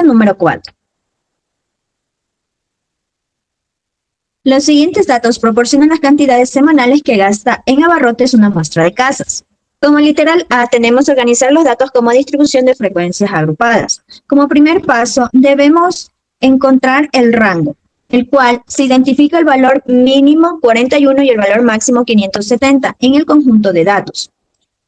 número 4. Los siguientes datos proporcionan las cantidades semanales que gasta en abarrotes una muestra de casas. Como literal A, tenemos que organizar los datos como distribución de frecuencias agrupadas. Como primer paso, debemos encontrar el rango, el cual se identifica el valor mínimo 41 y el valor máximo 570 en el conjunto de datos.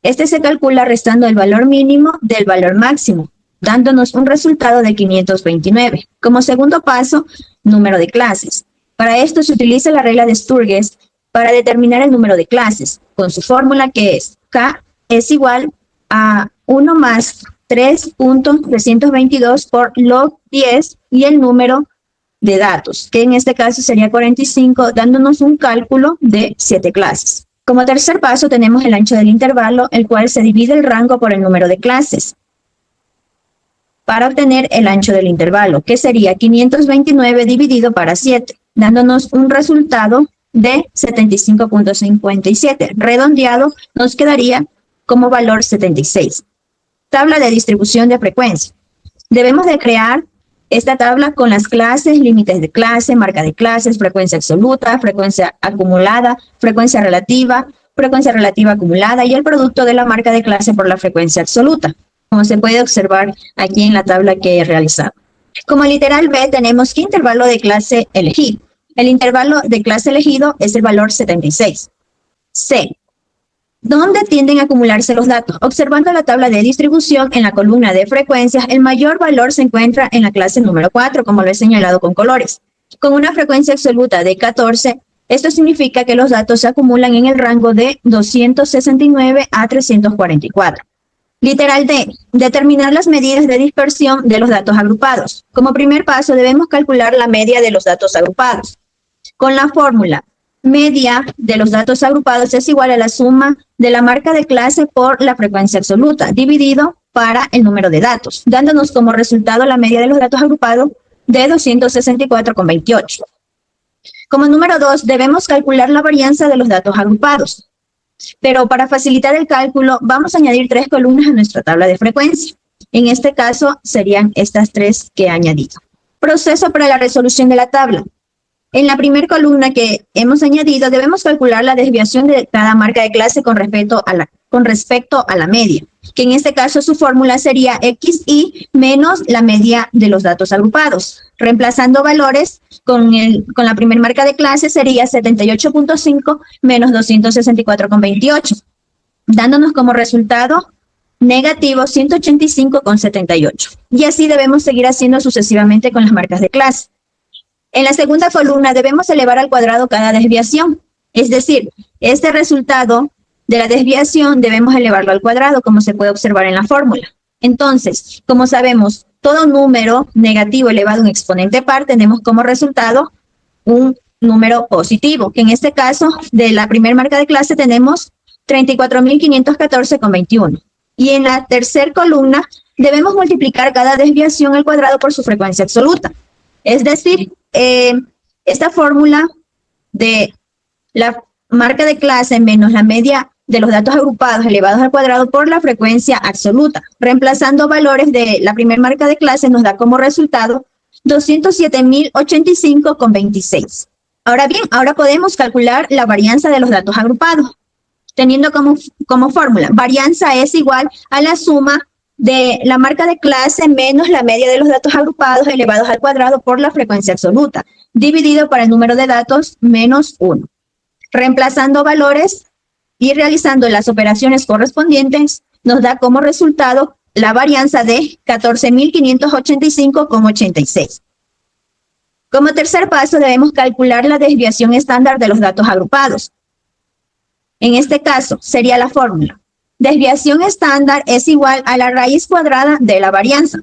Este se calcula restando el valor mínimo del valor máximo, dándonos un resultado de 529. Como segundo paso, número de clases. Para esto se utiliza la regla de Sturges para determinar el número de clases, con su fórmula que es K es igual a 1 más 3.322 por log 10 y el número de datos, que en este caso sería 45, dándonos un cálculo de 7 clases. Como tercer paso tenemos el ancho del intervalo, el cual se divide el rango por el número de clases para obtener el ancho del intervalo, que sería 529 dividido para 7, dándonos un resultado de 75.57. Redondeado nos quedaría como valor 76. Tabla de distribución de frecuencia. Debemos de crear esta tabla con las clases, límites de clase, marca de clases, frecuencia absoluta, frecuencia acumulada, frecuencia relativa acumulada y el producto de la marca de clase por la frecuencia absoluta, como se puede observar aquí en la tabla que he realizado. Como literal B tenemos qué intervalo de clase elegir. El intervalo de clase elegido es el valor 76. C. ¿Dónde tienden a acumularse los datos? Observando la tabla de distribución en la columna de frecuencias, el mayor valor se encuentra en la clase número 4, como lo he señalado con colores. Con una frecuencia absoluta de 14, esto significa que los datos se acumulan en el rango de 269 a 344. Literal D. Determinar las medidas de dispersión de los datos agrupados. Como primer paso, debemos calcular la media de los datos agrupados. Con la fórmula media de los datos agrupados es igual a la suma de la marca de clase por la frecuencia absoluta, dividido para el número de datos, dándonos como resultado la media de los datos agrupados de 264,28. Como número 2, debemos calcular la varianza de los datos agrupados. Pero para facilitar el cálculo, vamos a añadir 3 columnas a nuestra tabla de frecuencia. En este caso, serían estas 3 que he añadido. Proceso para la resolución de la tabla. En la primera columna que hemos añadido, debemos calcular la desviación de cada marca de clase con respecto a la media, que en este caso su fórmula sería XI menos la media de los datos agrupados. Reemplazando valores con la primera marca de clase sería 78.5 menos 264,28, dándonos como resultado negativo 185,78. Y así debemos seguir haciendo sucesivamente con las marcas de clase. En la segunda columna debemos elevar al cuadrado cada desviación, es decir, este resultado de la desviación debemos elevarlo al cuadrado, como se puede observar en la fórmula. Entonces, como sabemos, todo número negativo elevado a un exponente par tenemos como resultado un número positivo, que en este caso de la primera marca de clase tenemos 34.514,21. Y en la tercera columna debemos multiplicar cada desviación al cuadrado por su frecuencia absoluta. Es decir, esta fórmula de la marca de clase menos la media de los datos agrupados elevados al cuadrado por la frecuencia absoluta. Reemplazando valores de la primera marca de clase nos da como resultado 207.085,26. Ahora bien, ahora podemos calcular la varianza de los datos agrupados, teniendo como fórmula, varianza es igual a la suma de la marca de clase menos la media de los datos agrupados elevados al cuadrado por la frecuencia absoluta, dividido por el número de datos menos 1. Reemplazando valores y realizando las operaciones correspondientes, nos da como resultado la varianza de 14.585,86. Como tercer paso, debemos calcular la desviación estándar de los datos agrupados. En este caso, sería la fórmula. Desviación estándar es igual a la raíz cuadrada de la varianza.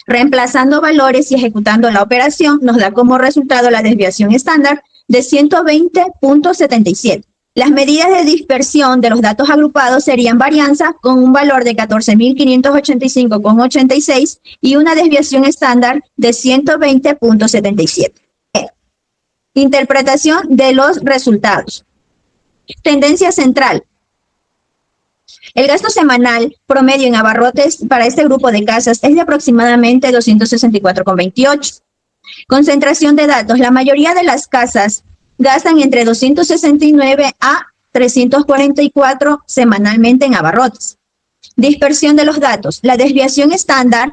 Reemplazando valores y ejecutando la operación, nos da como resultado la desviación estándar de 120.77. Las medidas de dispersión de los datos agrupados serían varianza con un valor de 14.585,86 y una desviación estándar de 120.77. Interpretación de los resultados. Tendencia central. El gasto semanal promedio en abarrotes para este grupo de casas es de aproximadamente 264,28. Concentración de datos. La mayoría de las casas gastan entre 269 a 344 semanalmente en abarrotes. Dispersión de los datos. La desviación estándar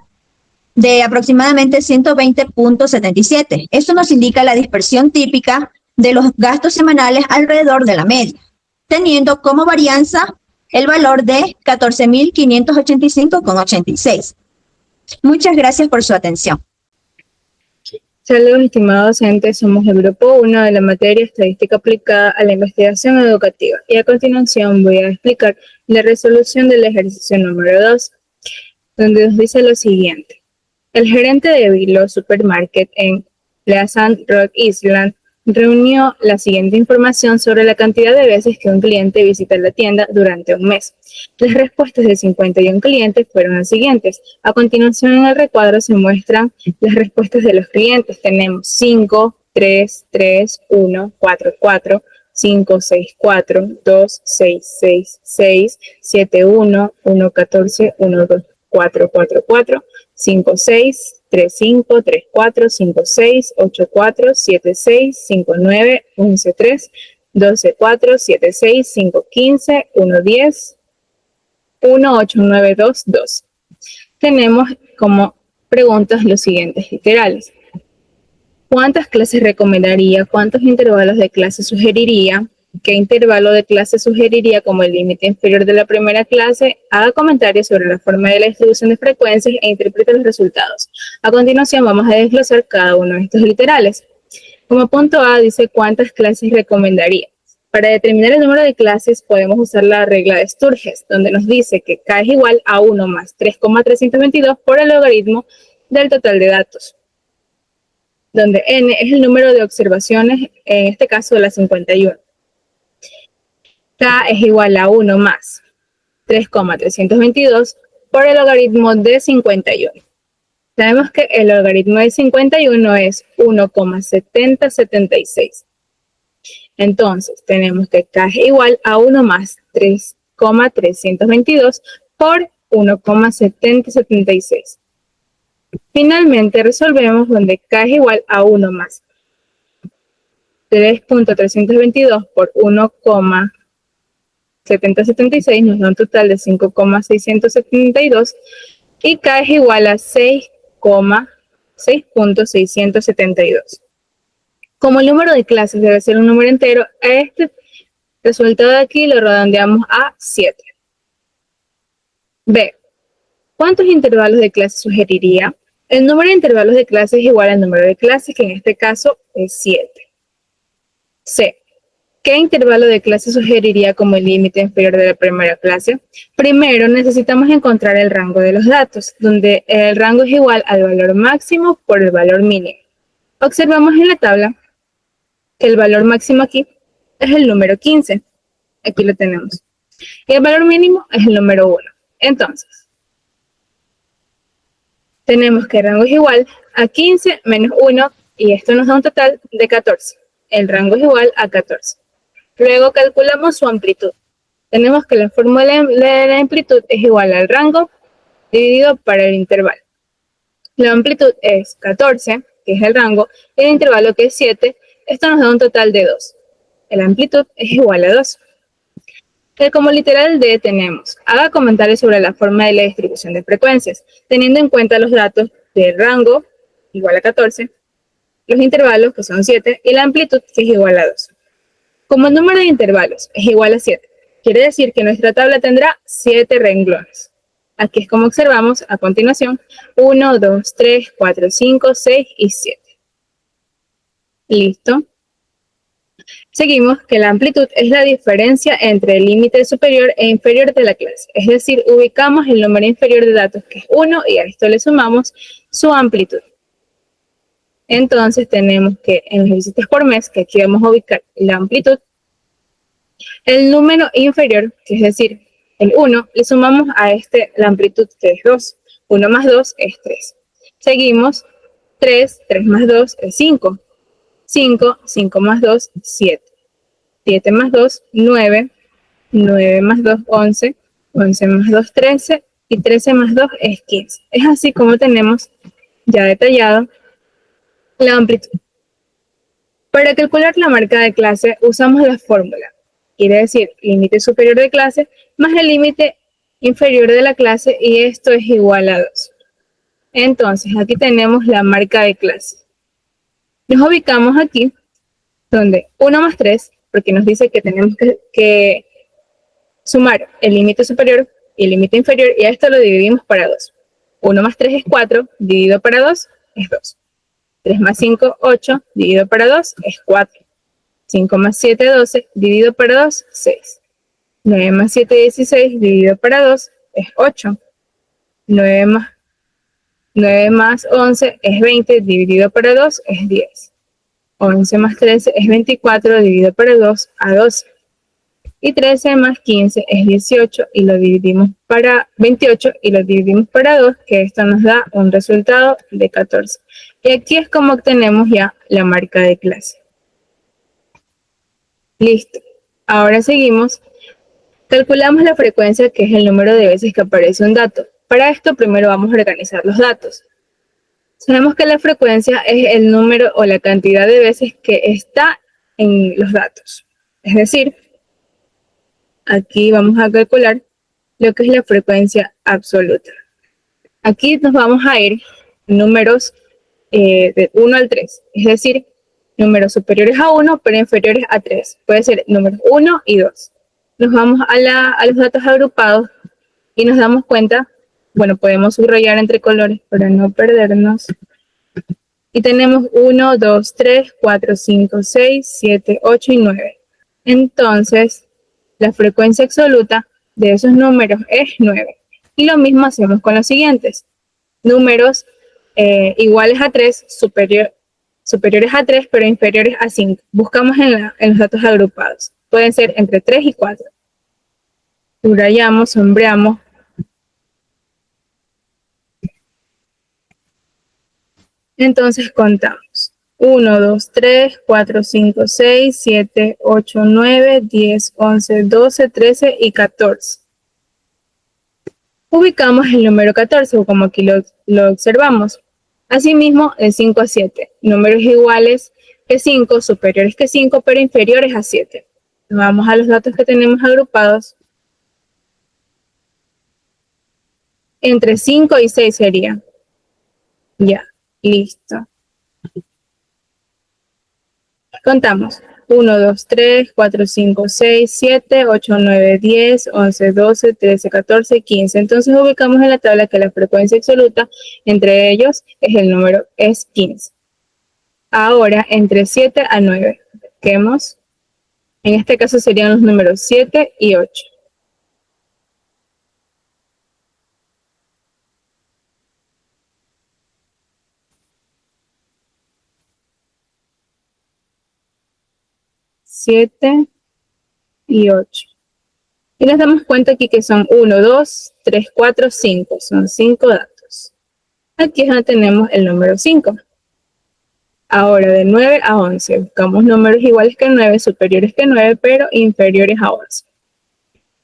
de aproximadamente 120,77. Esto nos indica la dispersión típica de los gastos semanales alrededor de la media, teniendo como varianza el valor de 14.585,86. Muchas gracias por su atención. Saludos, estimados docentes. Somos el grupo 1 de la materia Estadística aplicada a la investigación educativa. Y a continuación voy a explicar la resolución del ejercicio número 2, donde nos dice lo siguiente. El gerente de Bilo Supermarket en Pleasant Rock Island reunió la siguiente información sobre la cantidad de veces que un cliente visita la tienda durante un mes. Las respuestas de 51 clientes fueron las siguientes. A continuación en el recuadro se muestran las respuestas de los clientes. Tenemos 5, 3, 3, 1, 4, 4, 5, 6, 4, 2, 6, 6, 6, 7, 1, 1, 14, 1, 2, 4, 4, 4, 5, 6, 3, 5, 3, 4, 5, 6, 8, 4, 7, 6, 5, 9, 11, 3, 12, 4, 7, 6, 5, 15, 1, 10, 1, 8, 9, 2, 2. Tenemos como preguntas los siguientes literales. ¿Cuántas clases recomendaría? ¿Cuántos intervalos de clase sugeriría? ¿Qué intervalo de clase sugeriría como el límite inferior de la primera clase? Haga comentarios sobre la forma de la distribución de frecuencias e interprete los resultados. A continuación vamos a desglosar cada uno de estos literales. Como punto A dice cuántas clases recomendaría. Para determinar el número de clases podemos usar la regla de Sturges, donde nos dice que K es igual a 1 más 3,322 por el logaritmo del total de datos, donde n es el número de observaciones, en este caso de las 51. K es igual a 1 más 3,322 por el logaritmo de 51. Sabemos que el logaritmo de 51 es 1,7076. Entonces, tenemos que K es igual a 1 más 3,322 por 1,7076. Finalmente, resolvemos donde K es igual a 1 más 3,322 por 1,7076 nos da un total de 5,672 y K es igual a 6,672. Como el número de clases debe ser un número entero, a este resultado de aquí lo redondeamos a 7. B. ¿Cuántos intervalos de clase sugeriría? El número de intervalos de clases es igual al número de clases, que en este caso es 7. C. ¿Qué intervalo de clase sugeriría como el límite inferior de la primera clase? Primero necesitamos encontrar el rango de los datos, donde el rango es igual al valor máximo por el valor mínimo. Observamos en la tabla que el valor máximo aquí es el número 15. Aquí lo tenemos. Y el valor mínimo es el número 1. Entonces, tenemos que el rango es igual a 15 menos 1 y esto nos da un total de 14. El rango es igual a 14. Luego calculamos su amplitud. Tenemos que la fórmula de la amplitud es igual al rango dividido por el intervalo. La amplitud es 14, que es el rango, y el intervalo que es 7. Esto nos da un total de 2. La amplitud es igual a 2. Como literal D tenemos, haga comentarios sobre la forma de la distribución de frecuencias, teniendo en cuenta los datos del rango, igual a 14, los intervalos, que son 7, y la amplitud, que es igual a 2. Como el número de intervalos es igual a 7, quiere decir que nuestra tabla tendrá 7 renglones. Aquí es como observamos a continuación, 1, 2, 3, 4, 5, 6 y 7. Listo. Seguimos que la amplitud es la diferencia entre el límite superior e inferior de la clase. Es decir, ubicamos el número inferior de datos, que es 1, y a esto le sumamos su amplitud. Entonces tenemos que en los visitas por mes, que aquí vamos a ubicar la amplitud, el número inferior, que es decir, el 1, le sumamos a la amplitud, que es 2. 1 más 2 es 3. Seguimos, 3, 3 más 2 es 5. 5, 5 más 2, 7. 7 más 2, 9. 9 más 2, 11. 11 más 2, 13, y 13 más 2 es 15. Es así como tenemos ya detallado la amplitud. Para calcular la marca de clase usamos la fórmula, quiere decir límite superior de clase más el límite inferior de la clase, y esto es igual a 2. Entonces aquí tenemos la marca de clase. Nos ubicamos aquí donde 1 más 3, porque nos dice que tenemos que sumar el límite superior y el límite inferior, y a esto lo dividimos para 2. 1 más 3 es 4, dividido para 2 es 2. 3 más 5, 8, dividido para 2 es 4. 5 más 7, 12, dividido para 2, 6. 9 más 7, 16, dividido para 2 es 8. 9 más 11 es 20, dividido para 2 es 10. 11 más 13 es 24, dividido para 2 a 12. Y 13 más 15 es 18 y lo dividimos para 28 y lo dividimos para 2, que esto nos da un resultado de 14. Y aquí es como obtenemos ya la marca de clase. Listo. Ahora seguimos. Calculamos la frecuencia, que es el número de veces que aparece un dato. Para esto primero vamos a organizar los datos. Sabemos que la frecuencia es el número o la cantidad de veces que está en los datos. Es decir, aquí vamos a calcular lo que es la frecuencia absoluta. Aquí nos vamos a ir números de 1 al 3, es decir, números superiores a 1 pero inferiores a 3. Puede ser números 1 y 2. Nos vamos a los datos agrupados y nos damos cuenta, bueno, podemos subrayar entre colores para no perdernos. Y tenemos 1, 2, 3, 4, 5, 6, 7, 8 y 9. Entonces, la frecuencia absoluta de esos números es 9. Y lo mismo hacemos con los siguientes. Números iguales a 3, superiores a 3, pero inferiores a 5. Buscamos en los datos agrupados. Pueden ser entre 3 y 4. Subrayamos, sombreamos. Entonces contamos. 1, 2, 3, 4, 5, 6, 7, 8, 9, 10, 11, 12, 13 y 14. Ubicamos el número 14, como aquí lo observamos. Asimismo, de 5 a 7, números iguales que 5, superiores que 5, pero inferiores a 7. Vamos a los datos que tenemos agrupados. Entre 5 y 6 sería. Ya, listo. Contamos. 1, 2, 3, 4, 5, 6, 7, 8, 9, 10, 11, 12, 13, 14, 15. Entonces ubicamos en la tabla que la frecuencia absoluta entre ellos es 15. Ahora, entre 7 a 9. Busquemos. En este caso serían los números 7 y 8. Siete y 8. Y nos damos cuenta aquí que son 1, 2, 3, 4, 5. Son 5 datos. Aquí es donde tenemos el número 5. Ahora, de 9 a 11, buscamos números iguales que 9, superiores que 9, pero inferiores a 11.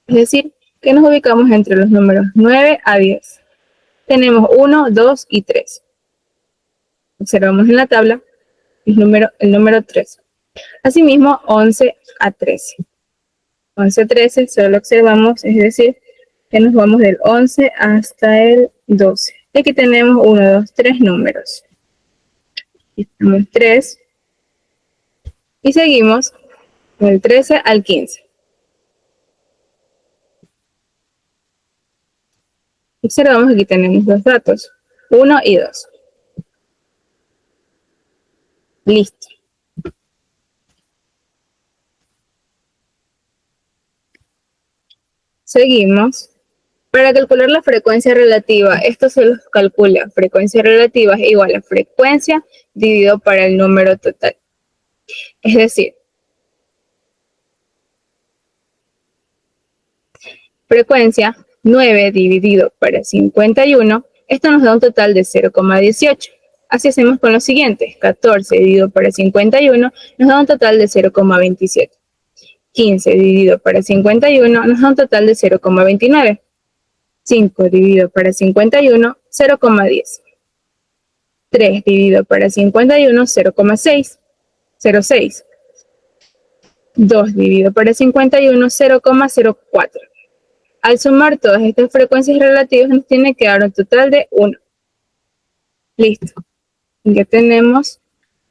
Es decir, que nos ubicamos entre los números 9 a 10. Tenemos 1, 2 y 3. Observamos en la tabla el número 3. Asimismo, 11 a 13. 11 a 13 solo observamos, es decir, que nos vamos del 11 hasta el 12. Aquí tenemos 1, 2, 3 números. Aquí tenemos 3. Y seguimos del 13 al 15. Observamos que aquí tenemos dos datos, 1 y 2. Listo. Seguimos. Para calcular la frecuencia relativa, esto se los calcula. Frecuencia relativa es igual a frecuencia dividido para el número total. Es decir, frecuencia 9 dividido para 51, esto nos da un total de 0,18. Así hacemos con los siguientes. 14 dividido para 51 nos da un total de 0,27. 15 dividido para 51 nos da un total de 0,29. 5 dividido para 51, 0,10. 3 dividido para 51, 0,6. 0,6. 2 dividido para 51, 0,04. Al sumar todas estas frecuencias relativas nos tiene que dar un total de 1. Listo. Ya tenemos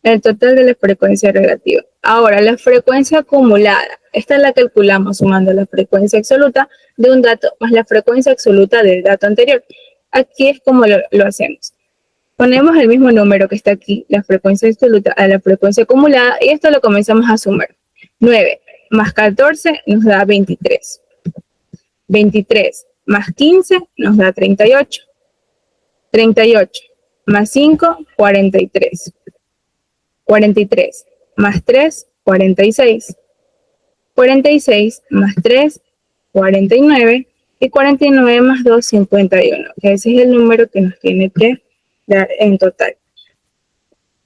el total de la frecuencia relativa. Ahora, la frecuencia acumulada. Esta la calculamos sumando la frecuencia absoluta de un dato más la frecuencia absoluta del dato anterior. Aquí es como lo hacemos. Ponemos el mismo número que está aquí, la frecuencia absoluta, a la frecuencia acumulada, y esto lo comenzamos a sumar. 9 más 14 nos da 23. 23 más 15 nos da 38. 38 más 5, 43. 43 más 3, 46. 46 más 3, 49. Y 49 más 2, 51. Ese es el número que nos tiene que dar en total.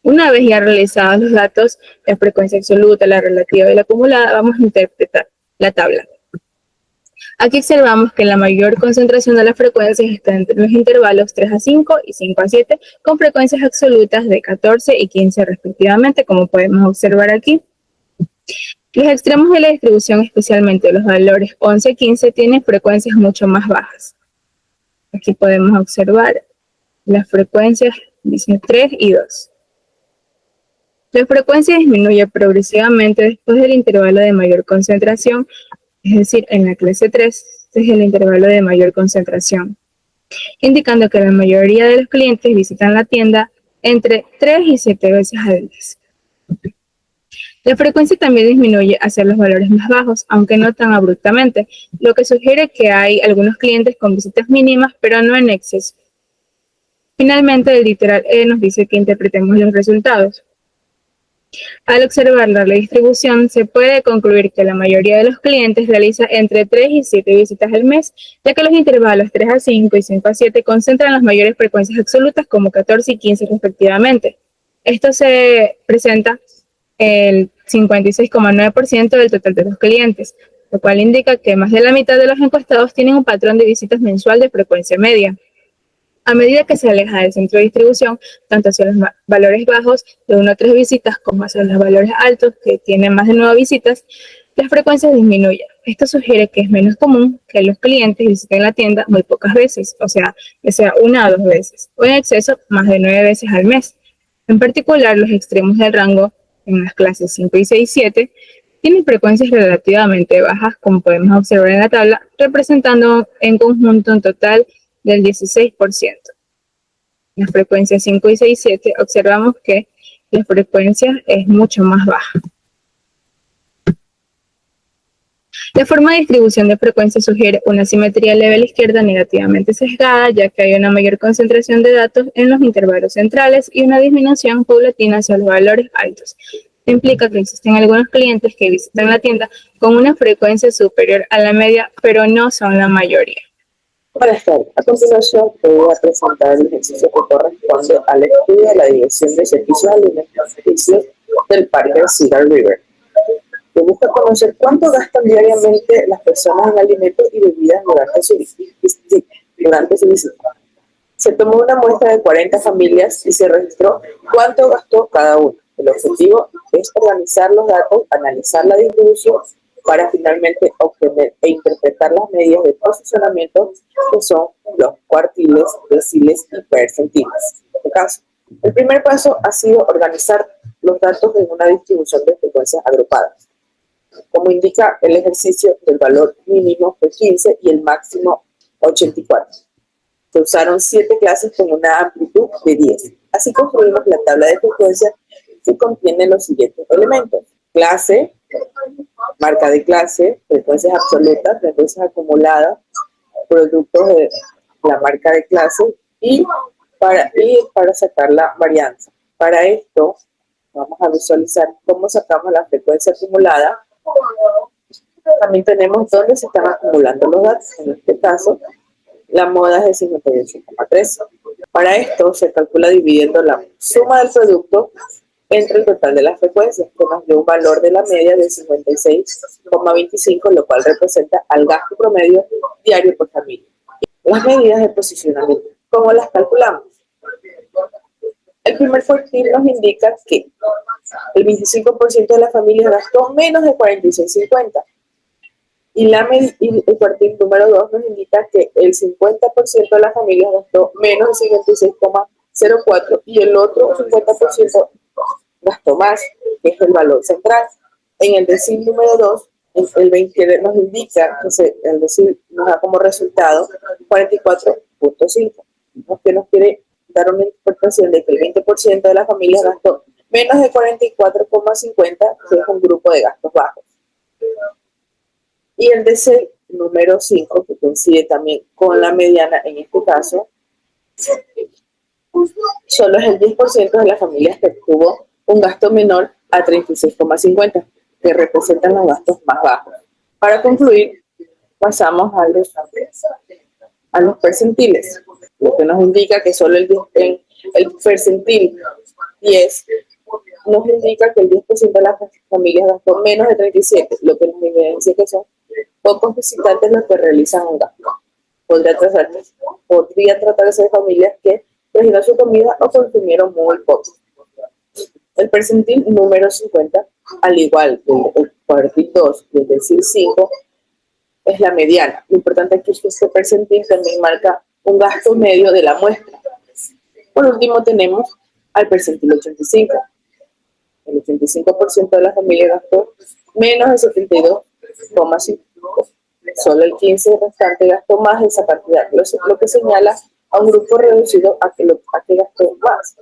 Una vez ya realizados los datos, la frecuencia absoluta, la relativa y la acumulada, vamos a interpretar la tabla. Aquí observamos que la mayor concentración de las frecuencias está entre los intervalos 3 a 5 y 5 a 7, con frecuencias absolutas de 14 y 15 respectivamente, como podemos observar aquí. Los extremos de la distribución, especialmente los valores 11 y 15, tienen frecuencias mucho más bajas. Aquí podemos observar las frecuencias, dicen 3 y 2. La frecuencia disminuye progresivamente después del intervalo de mayor concentración, es decir, en la clase 3, este es el intervalo de mayor concentración, indicando que la mayoría de los clientes visitan la tienda entre 3 y 7 veces al mes. La frecuencia también disminuye hacia los valores más bajos, aunque no tan abruptamente, lo que sugiere que hay algunos clientes con visitas mínimas, pero no en exceso. Finalmente, el literal E nos dice que interpretemos los resultados. Al observar la distribución, se puede concluir que la mayoría de los clientes realiza entre 3 y 7 visitas al mes, ya que los intervalos 3 a 5 y 5 a 7 concentran las mayores frecuencias absolutas como 14 y 15 respectivamente. Esto se presenta el 56,9% del total de los clientes, lo cual indica que más de la mitad de los encuestados tienen un patrón de visitas mensual de frecuencia media. A medida que se aleja del centro de distribución, tanto hacia los valores bajos de 1 a 3 visitas como hacia los valores altos que tienen más de 9 visitas, las frecuencias disminuyen. Esto sugiere que es menos común que los clientes visiten la tienda muy pocas veces, o sea, que sea 1 o 2 veces, o en exceso más de 9 veces al mes. En particular, los extremos del rango en las clases 5 y 6 y 7 tienen frecuencias relativamente bajas, como podemos observar en la tabla, representando en conjunto un total del 16%. En las frecuencias 5 y 6 y 7 observamos que la frecuencia es mucho más baja. La forma de distribución de frecuencias sugiere una simetría leve a la izquierda negativamente sesgada, ya que hay una mayor concentración de datos en los intervalos centrales y una disminución paulatina hacia los valores altos. Implica que existen algunos clientes que visitan la tienda con una frecuencia superior a la media, pero no son la mayoría. Buenas tardes. A continuación, te voy a presentar el ejercicio que corresponde al estudio de la Dirección de Servicios Alimenticios del Parque Cedar River, que busca conocer cuánto gastan diariamente las personas en alimentos y bebidas durante su visita. Se tomó una muestra de 40 familias y se registró cuánto gastó cada uno. El objetivo es organizar los datos, analizar la distribución para finalmente obtener e interpretar las medidas de posicionamiento que son los cuartiles, deciles y percentiles. En este caso, el primer paso ha sido organizar los datos en una distribución de frecuencias agrupadas. Como indica el ejercicio, el valor mínimo fue 15 y el máximo 84. Se usaron 7 clases con una amplitud de 10. Así construimos la tabla de frecuencias que contiene los siguientes elementos: clase, marca de clase, frecuencias absolutas, frecuencias acumuladas, productos de la marca de clase y para sacar la varianza. Para esto vamos a visualizar cómo sacamos la frecuencia acumulada. También tenemos dónde se están acumulando los datos. En este caso, la moda es de 58,3. Para esto se calcula dividiendo la suma del producto entre el total de las frecuencias, que nos dio un valor de la media de 56,25, lo cual representa al gasto promedio diario por familia. Las medidas de posicionamiento, ¿cómo las calculamos? El primer cuartil nos indica que el 25% de las familias gastó menos de 46,50. Y el cuartil número 2 nos indica que el 50% de las familias gastó menos de 56,04 y el otro 50% gastó más, que es el valor central. En el decil número 2, el 20 nos indica que el decil nos da como resultado 44,5, que nos quiere dar una interpretación de que el 20% de las familias gastó menos de 44,50, que es un grupo de gastos bajos. Y el decil número 5, que coincide también con la mediana en este caso, solo es el 10% de las familias que tuvo un gasto menor a 36,50, que representan los gastos más bajos. Para concluir, pasamos a los percentiles, lo que nos indica que solo el percentil 10 nos indica que el 10% de las familias gastó menos de 37, lo que nos evidencia que son pocos visitantes los que realizan un gasto. Podría tratarse de familias que trajeron su comida o consumieron muy poco. El percentil número 50, al igual que el cuartil 2 y el decil 5, es la mediana. Lo importante es que este percentil también marca un gasto medio de la muestra. Por último tenemos al percentil 85. El 85% de las familias gastó menos de 72,5. Solo el 15% restante gastó más de esa cantidad, lo que señala a un grupo reducido a que gastó más,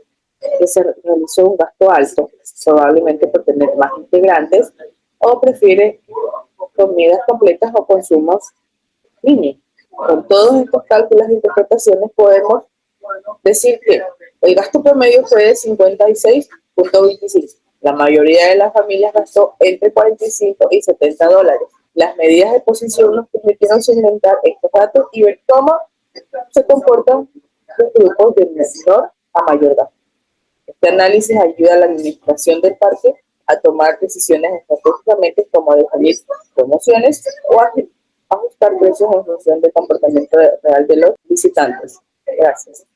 que se realizó un gasto alto, probablemente por tener más integrantes, o prefiere comidas completas o consumos mínimos. Con todos estos cálculos e interpretaciones podemos decir que el gasto promedio fue de 56,25. La mayoría de las familias gastó entre 45 y 70 dólares. Las medidas de posición nos permitieron segmentar estos datos y ver cómo se comportan los grupos de menor a mayor gasto. Este análisis ayuda a la administración del parque a tomar decisiones estratégicamente como definir promociones o ajustar precios en función del comportamiento real de los visitantes. Gracias.